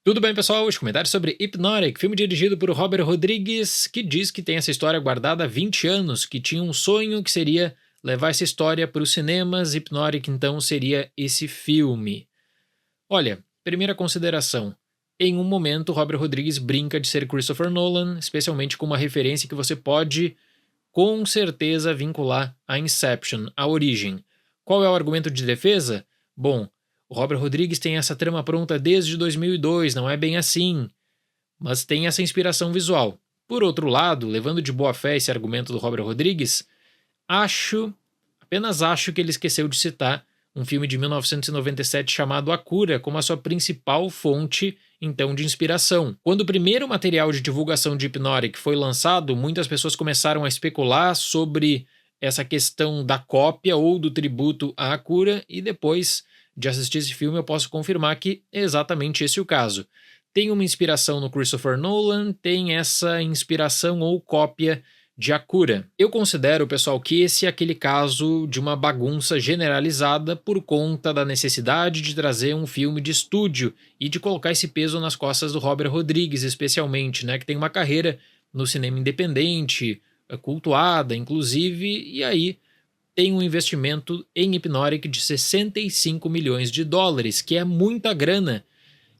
Tudo bem, pessoal? Os comentários sobre Hypnotic, filme dirigido por Robert Rodrigues, que diz que tem essa história guardada há 20 anos, que tinha um sonho que seria levar essa história para os cinemas. Hypnotic, então, seria esse filme. Olha, primeira consideração. Em um momento, Robert Rodrigues brinca de ser Christopher Nolan, especialmente com uma referência que você pode, com certeza, vincular a Inception, a origem. Qual é o argumento de defesa? Bom, o Robert Rodrigues tem essa trama pronta desde 2002, não é bem assim, mas tem essa inspiração visual. Por outro lado, levando de boa fé esse argumento do Robert Rodrigues, apenas acho que ele esqueceu de citar um filme de 1997 chamado A Cura como a sua principal fonte, então, de inspiração. Quando o primeiro material de divulgação de Hypnotic foi lançado, muitas pessoas começaram a especular sobre essa questão da cópia ou do tributo à Cura, e depois de assistir esse filme eu posso confirmar que é exatamente esse o caso. Tem uma inspiração no Christopher Nolan, tem essa inspiração ou cópia de A Cura. Eu considero, pessoal, que esse é aquele caso de uma bagunça generalizada por conta da necessidade de trazer um filme de estúdio e de colocar esse peso nas costas do Robert Rodrigues, especialmente, né, que tem uma carreira no cinema independente, cultuada, inclusive, e aí tem um investimento em Hypnotic de 65 milhões de dólares, que é muita grana,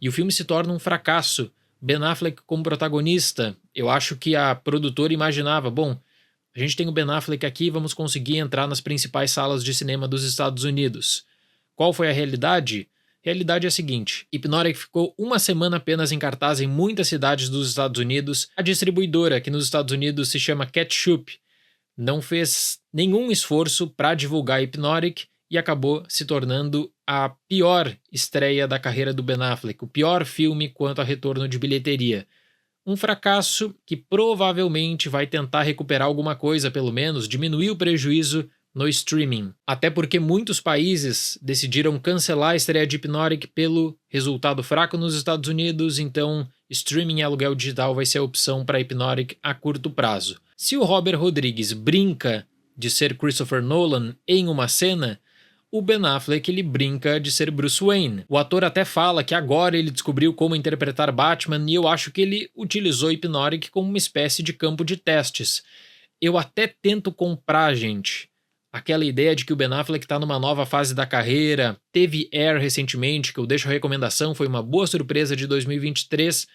e o filme se torna um fracasso. Ben Affleck como protagonista, eu acho que a produtora imaginava, bom, a gente tem o Ben Affleck aqui, vamos conseguir entrar nas principais salas de cinema dos Estados Unidos. Qual foi a realidade? A realidade é a seguinte: Hypnotic ficou uma semana apenas em cartaz em muitas cidades dos Estados Unidos. A distribuidora, que nos Estados Unidos se chama Ketchup, não fez nenhum esforço para divulgar Hypnotic e acabou se tornando a pior estreia da carreira do Ben Affleck, o pior filme quanto a retorno de bilheteria. Um fracasso que provavelmente vai tentar recuperar alguma coisa, pelo menos, diminuir o prejuízo no streaming. Até porque muitos países decidiram cancelar a estreia de Hypnotic pelo resultado fraco nos Estados Unidos, então streaming e aluguel digital vai ser a opção para Hypnotic a curto prazo. Se o Robert Rodrigues brinca de ser Christopher Nolan em uma cena, o Ben Affleck ele brinca de ser Bruce Wayne. O ator até fala que agora ele descobriu como interpretar Batman e eu acho que ele utilizou Hypnotic como uma espécie de campo de testes. Eu até tento comprar, gente, aquela ideia de que o Ben Affleck está numa nova fase da carreira. Teve Air recentemente, que eu deixo a recomendação, foi uma boa surpresa de 2023.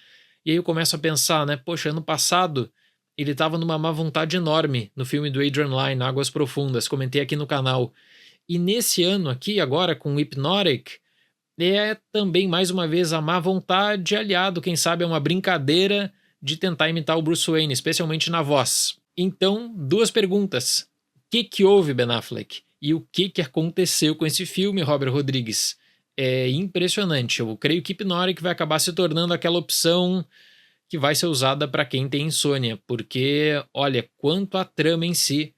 E aí eu começo a pensar, né? Poxa, ano passado ele estava numa má vontade enorme no filme do Adrian Lyne, Águas Profundas, comentei aqui no canal. E nesse ano aqui, agora com Hypnotic, é também mais uma vez a má vontade aliado, quem sabe, a uma brincadeira de tentar imitar o Bruce Wayne, especialmente na voz. Então, duas perguntas. O que houve, Ben Affleck? E o que aconteceu com esse filme, Robert Rodrigues? É impressionante. Eu creio que Hypnotic vai acabar se tornando aquela opção que vai ser usada para quem tem insônia, porque, olha, quanto à trama em si,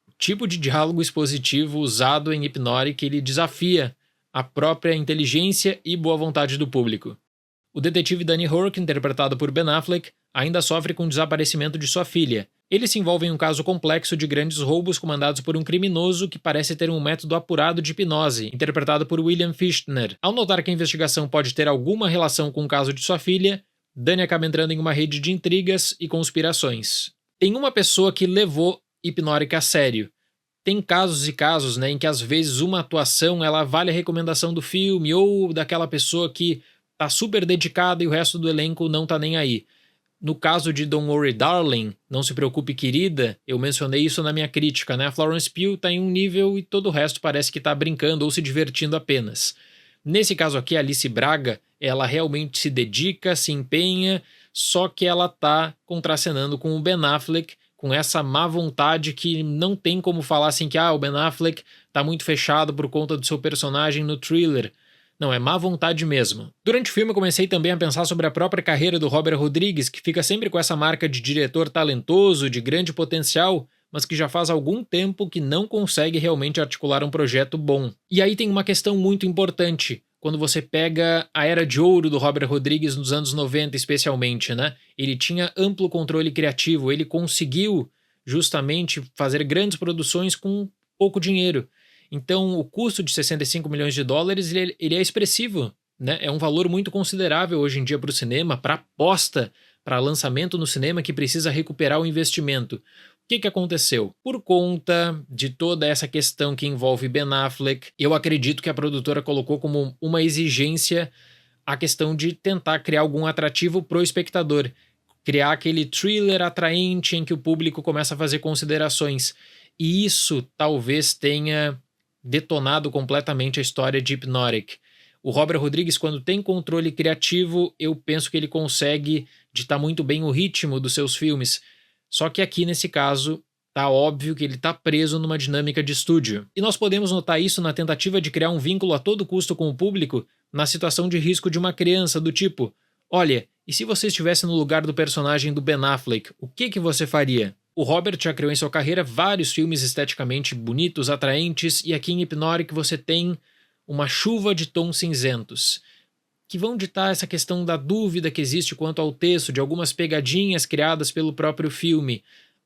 o tipo de diálogo expositivo usado em Hypnotic, ele desafia a própria inteligência e boa vontade do público. O detetive Danny Hork, interpretado por Ben Affleck, ainda sofre com o desaparecimento de sua filha. Ele se envolve em um caso complexo de grandes roubos comandados por um criminoso que parece ter um método apurado de hipnose, interpretado por William Fichtner. Ao notar que a investigação pode ter alguma relação com o caso de sua filha, Danny acaba entrando em uma rede de intrigas e conspirações. Tem uma pessoa que levou Hypnotic a sério. Tem casos e casos, né, em que às vezes uma atuação ela vale a recomendação do filme ou daquela pessoa que tá super dedicada e o resto do elenco não tá nem aí. No caso de Don't Worry Darling, Não Se Preocupe Querida, eu mencionei isso na minha crítica, né? A Florence Pugh tá em um nível e todo o resto parece que tá brincando ou se divertindo apenas. Nesse caso aqui, a Alice Braga, ela realmente se dedica, se empenha, só que ela tá contracenando com o Ben Affleck, com essa má vontade que não tem como falar assim que o Ben Affleck tá muito fechado por conta do seu personagem no Thriller. Não, é má vontade mesmo. Durante o filme eu comecei também a pensar sobre a própria carreira do Robert Rodrigues, que fica sempre com essa marca de diretor talentoso, de grande potencial, mas que já faz algum tempo que não consegue realmente articular um projeto bom. E aí tem uma questão muito importante, quando você pega a era de ouro do Robert Rodrigues nos anos 90 especialmente, né? Ele tinha amplo controle criativo, ele conseguiu justamente fazer grandes produções com pouco dinheiro. Então o custo de 65 milhões de dólares ele é expressivo né? É um valor muito considerável hoje em dia para o cinema, para aposta, para lançamento no cinema que precisa recuperar o investimento. O que aconteceu? Por conta de toda essa questão que envolve Ben Affleck, eu acredito que a produtora colocou como uma exigência a questão de tentar criar algum atrativo pro espectador, criar aquele thriller atraente em que o público começa a fazer considerações. E isso talvez tenha detonado completamente a história de Hypnotic. O Robert Rodrigues, quando tem controle criativo, eu penso que ele consegue ditar muito bem o ritmo dos seus filmes. Só que aqui, nesse caso, tá óbvio que ele tá preso numa dinâmica de estúdio. E nós podemos notar isso na tentativa de criar um vínculo a todo custo com o público na situação de risco de uma criança, do tipo: olha, e se você estivesse no lugar do personagem do Ben Affleck, o que você faria? O Robert já criou em sua carreira vários filmes esteticamente bonitos, atraentes, e aqui em Hypnotic você tem uma chuva de tons cinzentos, que vão ditar essa questão da dúvida que existe quanto ao texto, de algumas pegadinhas criadas pelo próprio filme.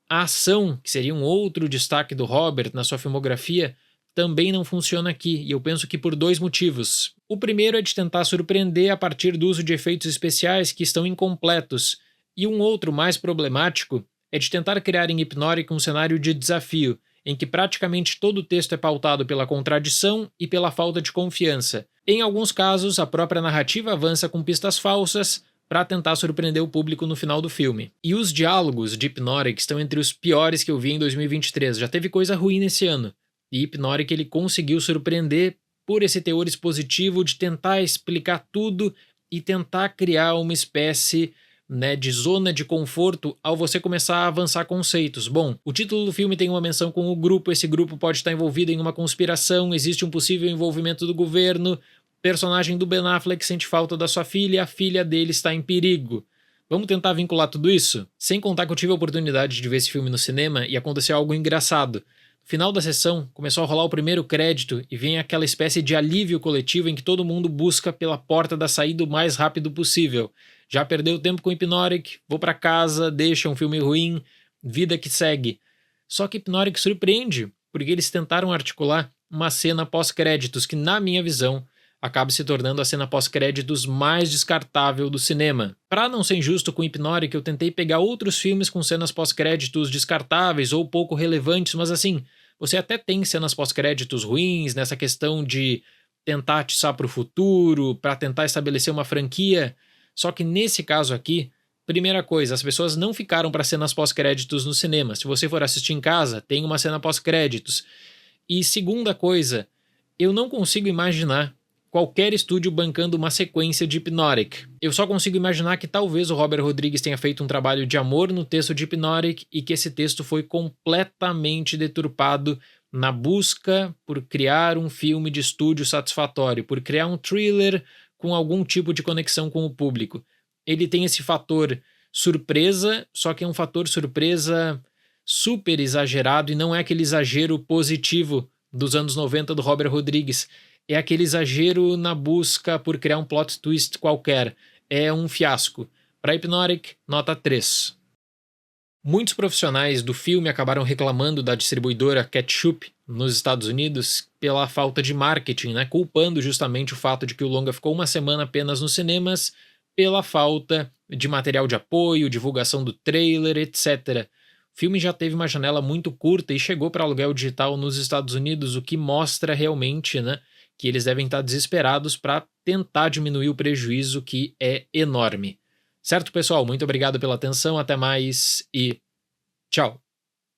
A ação, que seria um outro destaque do Robert na sua filmografia, também não funciona aqui, e eu penso que por dois motivos. O primeiro é de tentar surpreender a partir do uso de efeitos especiais que estão incompletos, e um outro mais problemático é de tentar criar em Hypnotic um cenário de desafio, em que praticamente todo o texto é pautado pela contradição e pela falta de confiança. Em alguns casos, a própria narrativa avança com pistas falsas para tentar surpreender o público no final do filme. E os diálogos de Hypnotic estão entre os piores que eu vi em 2023. Já teve coisa ruim nesse ano. E Hypnotic ele conseguiu surpreender por esse teor expositivo de tentar explicar tudo e tentar criar uma espécie, né, de zona de conforto ao você começar a avançar conceitos. Bom, o título do filme tem uma menção com o grupo, esse grupo pode estar envolvido em uma conspiração, existe um possível envolvimento do governo, o personagem do Ben Affleck sente falta da sua filha e a filha dele está em perigo. Vamos tentar vincular tudo isso? Sem contar que eu tive a oportunidade de ver esse filme no cinema e aconteceu algo engraçado. No final da sessão, começou a rolar o primeiro crédito e vem aquela espécie de alívio coletivo em que todo mundo busca pela porta da saída o mais rápido possível. Já perdeu tempo com Hypnotic, vou pra casa, deixa um filme ruim, vida que segue. Só que Hypnotic surpreende, porque eles tentaram articular uma cena pós-créditos que, na minha visão, acaba se tornando a cena pós-créditos mais descartável do cinema. Para não ser injusto com Hypnotic, eu tentei pegar outros filmes com cenas pós-créditos descartáveis ou pouco relevantes, mas assim, você até tem cenas pós-créditos ruins nessa questão de tentar atiçar para o futuro, para tentar estabelecer uma franquia. Só que nesse caso aqui, primeira coisa, as pessoas não ficaram para cenas pós-créditos no cinema. Se você for assistir em casa, tem uma cena pós-créditos. E segunda coisa, eu não consigo imaginar qualquer estúdio bancando uma sequência de Hypnotic. Eu só consigo imaginar que talvez o Robert Rodrigues tenha feito um trabalho de amor no texto de Hypnotic e que esse texto foi completamente deturpado na busca por criar um filme de estúdio satisfatório, por criar um thriller com algum tipo de conexão com o público. Ele tem esse fator surpresa, só que é um fator surpresa super exagerado e não é aquele exagero positivo dos anos 90 do Robert Rodrigues. É aquele exagero na busca por criar um plot twist qualquer. É um fiasco. Para Hypnotic, nota 3. Muitos profissionais do filme acabaram reclamando da distribuidora Ketchup nos Estados Unidos pela falta de marketing, né? Culpando justamente o fato de que o longa ficou uma semana apenas nos cinemas pela falta de material de apoio, divulgação do trailer, etc. O filme já teve uma janela muito curta e chegou para aluguel digital nos Estados Unidos, o que mostra realmente, né, que eles devem estar desesperados para tentar diminuir o prejuízo, que é enorme. Certo, pessoal? Muito obrigado pela atenção, até mais e tchau!